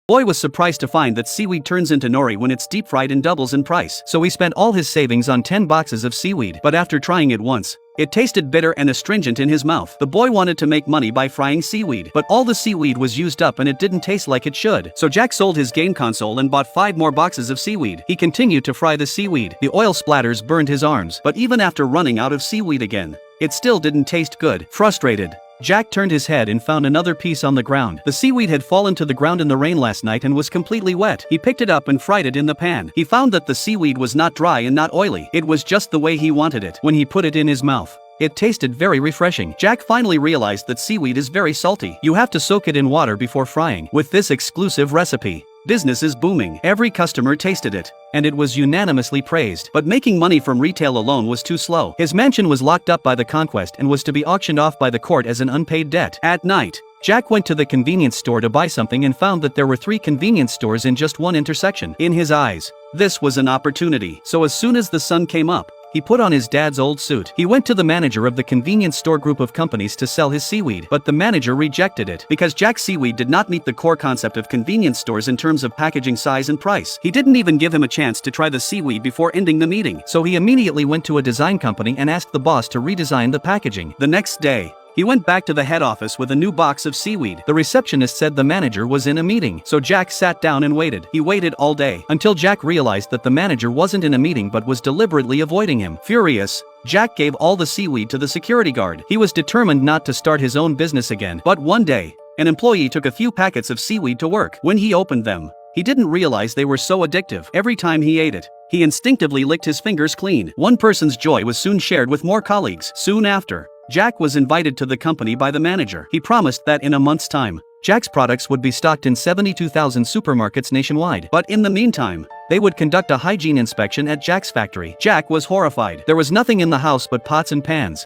Boy was surprised to find that seaweed turns into nori when it's deep fried and doubles in price. So he spent all his savings on 10 boxes of seaweed. But after trying it once, it tasted bitter and astringent in his mouth. The boy wanted to make money by frying seaweed, but all the seaweed was used up and it didn't taste like it should. So Jack sold his game console and bought 5 more boxes of seaweed. He continued to fry the seaweed. The oil splatters burned his arms, but even after running out of seaweed again, it still didn't taste good. Frustrated, Jack turned his head and found another piece on the ground. The seaweed had fallen to the ground in the rain last night and was completely wet. He picked it up and fried it in the pan. He found that the seaweed was not dry and not oily. It was just the way he wanted it. When he put it in his mouth, it tasted very refreshing. Jack finally realized that seaweed is very salty. You have to soak it in water before frying. With this exclusive recipe, business is booming. Every customer tasted it, and it was unanimously praised. But making money from retail alone was too slow. His mansion was locked up by the conquest and was to be auctioned off by the court as an unpaid debt. At night, Jack went to the convenience store to buy something and found that there were 3 convenience stores in just one intersection. In his eyes, this was an opportunity. So as soon as the sun came up, he put on his dad's old suit. He went to the manager of the convenience store group of companies to sell his seaweed, but the manager rejected it because Jack's seaweed did not meet the core concept of convenience stores in terms of packaging size and price. He didn't even give him a chance to try the seaweed before ending the meeting, so he immediately went to a design company and asked the boss to redesign the packaging. The next day, he went back to the head office with a new box of seaweed. The receptionist said the manager was in a meeting, so Jack sat down and waited. He waited all day, until Jack realized that the manager wasn't in a meeting but was deliberately avoiding him. Furious, Jack gave all the seaweed to the security guard. He was determined not to start his own business again. But one day, an employee took a few packets of seaweed to work. When he opened them, he didn't realize they were so addictive. Every time he ate it, he instinctively licked his fingers clean. One person's joy was soon shared with more colleagues. Soon after, Jack was invited to the company by the manager. He promised that in a month's time, Jack's products would be stocked in 72,000 supermarkets nationwide. But in the meantime, they would conduct a hygiene inspection at Jack's factory. Jack was horrified. There was nothing in the house but pots and pans,